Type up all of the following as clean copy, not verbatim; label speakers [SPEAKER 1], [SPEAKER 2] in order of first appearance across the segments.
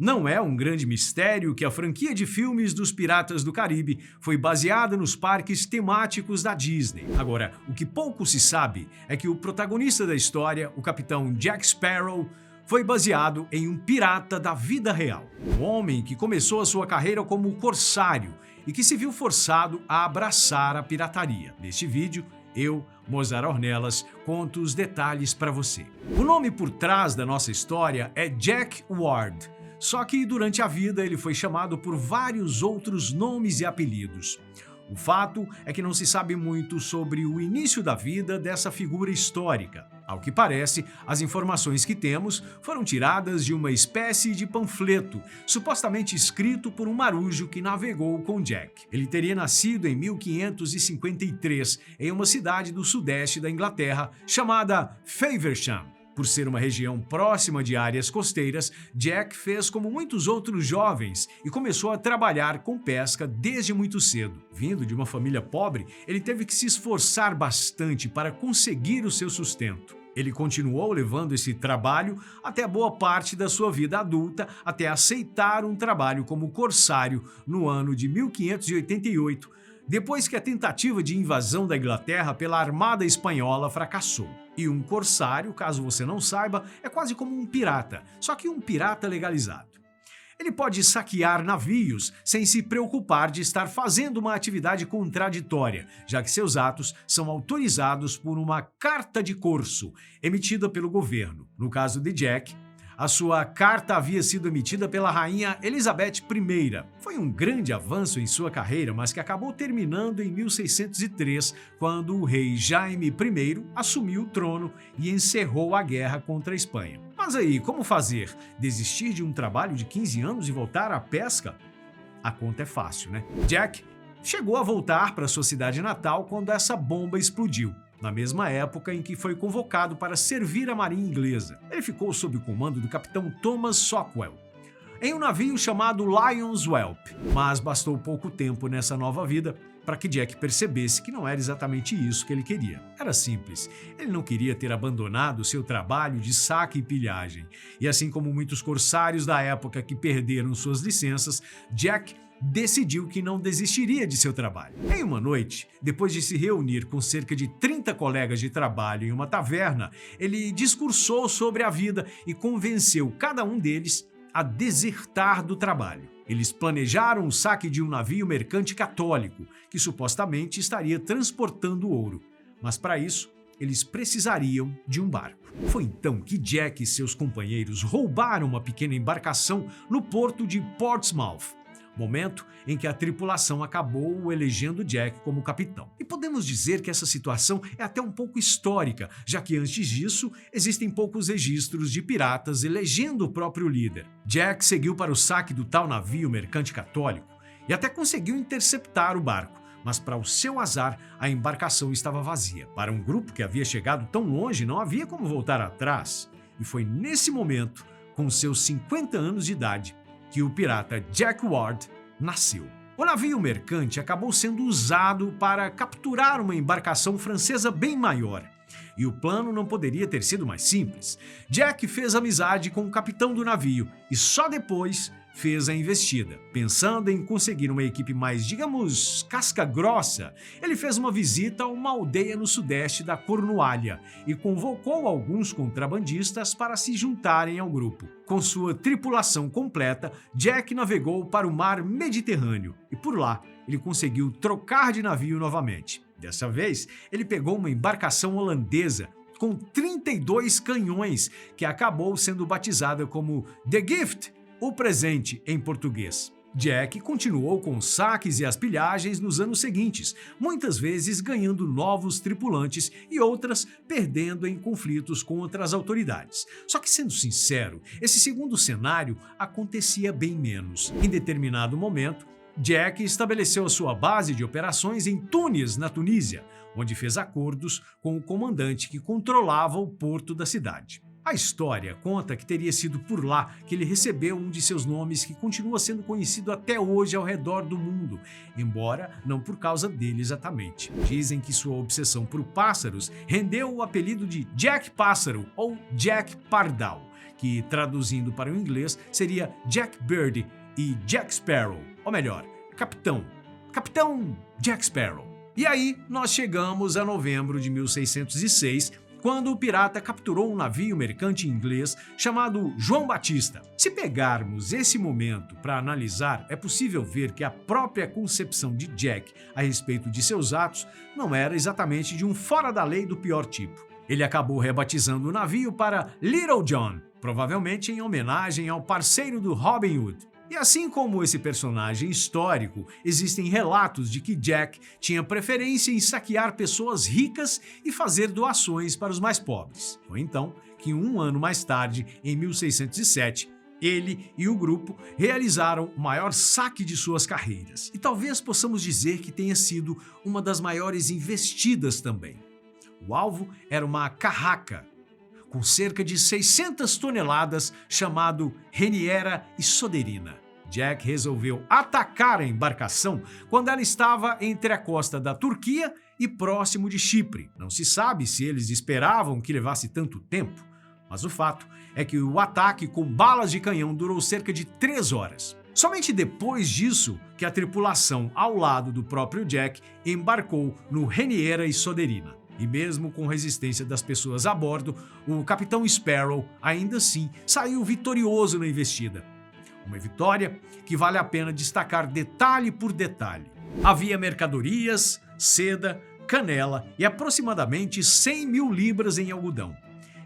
[SPEAKER 1] Não é um grande mistério que a franquia de filmes dos Piratas do Caribe foi baseada nos parques temáticos da Disney. Agora, o que pouco se sabe é que o protagonista da história, o capitão Jack Sparrow, foi baseado em um pirata da vida real. Um homem que começou a sua carreira como corsário e que se viu forçado a abraçar a pirataria. Neste vídeo, eu, Mozart Ornelas, conto os detalhes para você. O nome por trás da nossa história é Jack Ward. Só que durante a vida ele foi chamado por vários outros nomes e apelidos. O fato é que não se sabe muito sobre o início da vida dessa figura histórica. Ao que parece, as informações que temos foram tiradas de uma espécie de panfleto, supostamente escrito por um marujo que navegou com Jack. Ele teria nascido em 1553 em uma cidade do sudeste da Inglaterra chamada Faversham. Por ser uma região próxima de áreas costeiras, Jack fez como muitos outros jovens e começou a trabalhar com pesca desde muito cedo. Vindo de uma família pobre, ele teve que se esforçar bastante para conseguir o seu sustento. Ele continuou levando esse trabalho até boa parte da sua vida adulta, até aceitar um trabalho como corsário no ano de 1588, depois que a tentativa de invasão da Inglaterra pela Armada Espanhola fracassou. E um corsário, caso você não saiba, é quase como um pirata, só que um pirata legalizado. Ele pode saquear navios sem se preocupar de estar fazendo uma atividade contraditória, já que seus atos são autorizados por uma carta de corso, emitida pelo governo. No caso de Jack, a sua carta havia sido emitida pela rainha Elizabeth I. Foi um grande avanço em sua carreira, mas que acabou terminando em 1603, quando o rei Jaime I assumiu o trono e encerrou a guerra contra a Espanha. Mas aí, como fazer? Desistir de um trabalho de 15 anos e voltar à pesca? A conta é fácil, né? Jack chegou a voltar para sua cidade natal quando essa bomba explodiu, na mesma época em que foi convocado para servir a marinha inglesa. Ele ficou sob o comando do capitão Thomas Sockwell, em um navio chamado Lion's Whelp. Mas bastou pouco tempo nessa nova vida para que Jack percebesse que não era exatamente isso que ele queria. Era simples, ele não queria ter abandonado seu trabalho de saque e pilhagem. E assim como muitos corsários da época que perderam suas licenças, Jack decidiu que não desistiria de seu trabalho. Em uma noite, depois de se reunir com cerca de 30 colegas de trabalho em uma taverna, ele discursou sobre a vida e convenceu cada um deles a desertar do trabalho. Eles planejaram o saque de um navio mercante católico, que supostamente estaria transportando ouro. Mas para isso, eles precisariam de um barco. Foi então que Jack e seus companheiros roubaram uma pequena embarcação no porto de Portsmouth, momento em que a tripulação acabou elegendo Jack como capitão. E podemos dizer que essa situação é até um pouco histórica, já que antes disso existem poucos registros de piratas elegendo o próprio líder. Jack seguiu para o saque do tal navio mercante católico e até conseguiu interceptar o barco, mas para o seu azar, a embarcação estava vazia. Para um grupo que havia chegado tão longe, não havia como voltar atrás. E foi nesse momento, com seus 50 anos de idade, que o pirata Jack Ward nasceu. O navio mercante acabou sendo usado para capturar uma embarcação francesa bem maior. E o plano não poderia ter sido mais simples. Jack fez amizade com o capitão do navio e só depois fez a investida. Pensando em conseguir uma equipe mais, digamos, casca-grossa, ele fez uma visita a uma aldeia no sudeste da Cornualha e convocou alguns contrabandistas para se juntarem ao grupo. Com sua tripulação completa, Jack navegou para o mar Mediterrâneo e por lá ele conseguiu trocar de navio novamente. Dessa vez, ele pegou uma embarcação holandesa com 32 canhões, que acabou sendo batizada como The Gift, o presente em português. Jack continuou com os saques e as pilhagens nos anos seguintes, muitas vezes ganhando novos tripulantes e outras perdendo em conflitos contra as autoridades. Só que, sendo sincero, esse segundo cenário acontecia bem menos. Em determinado momento, Jack estabeleceu a sua base de operações em Tunis, na Tunísia, onde fez acordos com o comandante que controlava o porto da cidade. A história conta que teria sido por lá que ele recebeu um de seus nomes que continua sendo conhecido até hoje ao redor do mundo, embora não por causa dele exatamente. Dizem que sua obsessão por pássaros rendeu o apelido de Jack Pássaro ou Jack Pardal, que traduzindo para o inglês seria Jack Bird e Jack Sparrow, ou melhor, Capitão Jack Sparrow. E aí nós chegamos a novembro de 1606, quando o pirata capturou um navio mercante inglês chamado João Batista. Se pegarmos esse momento para analisar, é possível ver que a própria concepção de Jack a respeito de seus atos não era exatamente de um fora da lei do pior tipo. Ele acabou rebatizando o navio para Little John, provavelmente em homenagem ao parceiro do Robin Hood. E assim como esse personagem histórico, existem relatos de que Jack tinha preferência em saquear pessoas ricas e fazer doações para os mais pobres. Foi então que um ano mais tarde, em 1607, ele e o grupo realizaram o maior saque de suas carreiras. E talvez possamos dizer que tenha sido uma das maiores investidas também. O alvo era uma carraca com cerca de 600 toneladas, chamado Reniera e Soderina. Jack resolveu atacar a embarcação quando ela estava entre a costa da Turquia e próximo de Chipre. Não se sabe se eles esperavam que levasse tanto tempo, mas o fato é que o ataque com balas de canhão durou cerca de 3 horas. Somente depois disso que a tripulação, ao lado do próprio Jack, embarcou no Reniera e Soderina. E mesmo com resistência das pessoas a bordo, o Capitão Sparrow ainda assim saiu vitorioso na investida. Uma vitória que vale a pena destacar detalhe por detalhe. Havia mercadorias, seda, canela e aproximadamente 100 mil libras em algodão.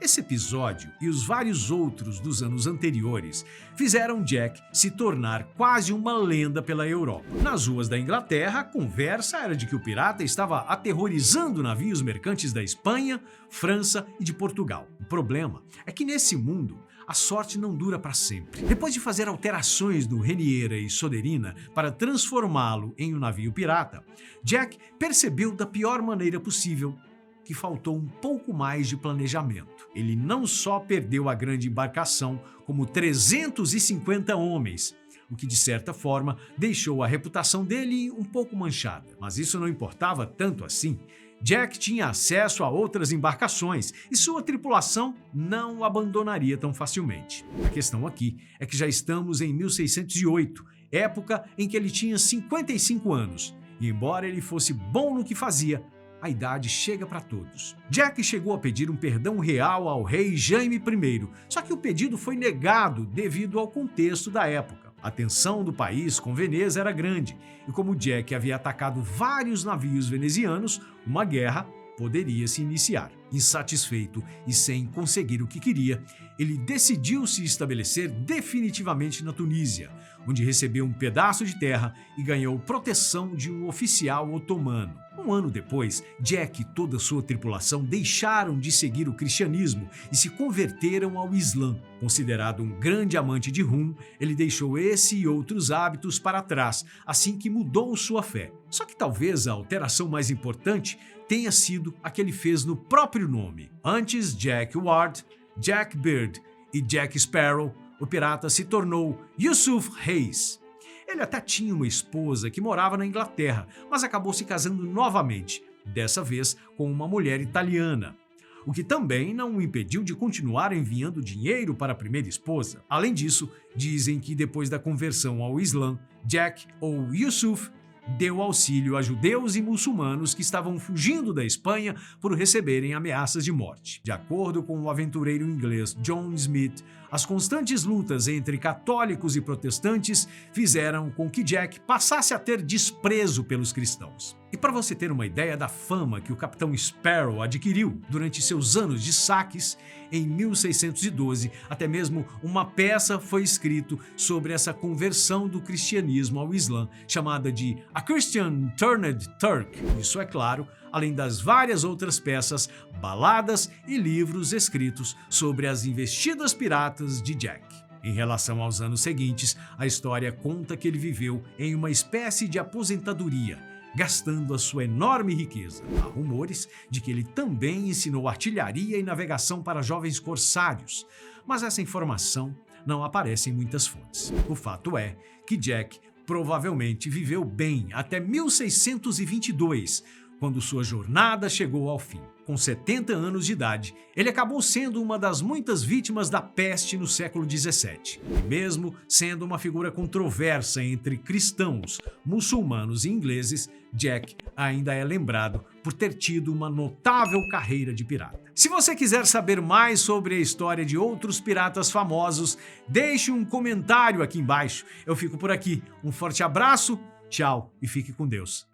[SPEAKER 1] Esse episódio e os vários outros dos anos anteriores fizeram Jack se tornar quase uma lenda pela Europa. Nas ruas da Inglaterra, a conversa era de que o pirata estava aterrorizando navios mercantes da Espanha, França e de Portugal. O problema é que nesse mundo, a sorte não dura para sempre. Depois de fazer alterações no Reniera e Soderina para transformá-lo em um navio pirata, Jack percebeu da pior maneira possível que faltou um pouco mais de planejamento. Ele não só perdeu a grande embarcação, como 350 homens, o que de certa forma deixou a reputação dele um pouco manchada. Mas isso não importava tanto assim. Jack tinha acesso a outras embarcações e sua tripulação não o abandonaria tão facilmente. A questão aqui é que já estamos em 1608, época em que ele tinha 55 anos, e embora ele fosse bom no que fazia, a idade chega para todos. Jack chegou a pedir um perdão real ao rei Jaime I, só que o pedido foi negado devido ao contexto da época. A tensão do país com Veneza era grande, e como Jack havia atacado vários navios venezianos, uma guerra poderia se iniciar. Insatisfeito e sem conseguir o que queria, ele decidiu se estabelecer definitivamente na Tunísia, onde recebeu um pedaço de terra e ganhou proteção de um oficial otomano. Um ano depois, Jack e toda sua tripulação deixaram de seguir o cristianismo e se converteram ao Islã. Considerado um grande amante de rum, ele deixou esse e outros hábitos para trás assim que mudou sua fé. Só que talvez a alteração mais importante tenha sido a que ele fez no próprio nome. Antes Jack Ward, Jack Bird e Jack Sparrow, o pirata se tornou Yusuf Reis. Ele até tinha uma esposa que morava na Inglaterra, mas acabou se casando novamente, dessa vez com uma mulher italiana, o que também não o impediu de continuar enviando dinheiro para a primeira esposa. Além disso, dizem que depois da conversão ao Islã, Jack ou Yusuf deu auxílio a judeus e muçulmanos que estavam fugindo da Espanha por receberem ameaças de morte. De acordo com o aventureiro inglês John Smith, as constantes lutas entre católicos e protestantes fizeram com que Jack passasse a ter desprezo pelos cristãos. E para você ter uma ideia da fama que o Capitão Sparrow adquiriu durante seus anos de saques, em 1612, até mesmo uma peça foi escrita sobre essa conversão do cristianismo ao Islã, chamada de A Christian Turned Turk. Isso é claro, além das várias outras peças, baladas e livros escritos sobre as investidas piratas de Jack. Em relação aos anos seguintes, a história conta que ele viveu em uma espécie de aposentadoria, gastando a sua enorme riqueza. Há rumores de que ele também ensinou artilharia e navegação para jovens corsários, mas essa informação não aparece em muitas fontes. O fato é que Jack provavelmente viveu bem até 1622, quando sua jornada chegou ao fim. Com 70 anos de idade, ele acabou sendo uma das muitas vítimas da peste no século XVII. E mesmo sendo uma figura controversa entre cristãos, muçulmanos e ingleses, Jack ainda é lembrado por ter tido uma notável carreira de pirata. Se você quiser saber mais sobre a história de outros piratas famosos, deixe um comentário aqui embaixo. Eu fico por aqui. Um forte abraço, tchau e fique com Deus.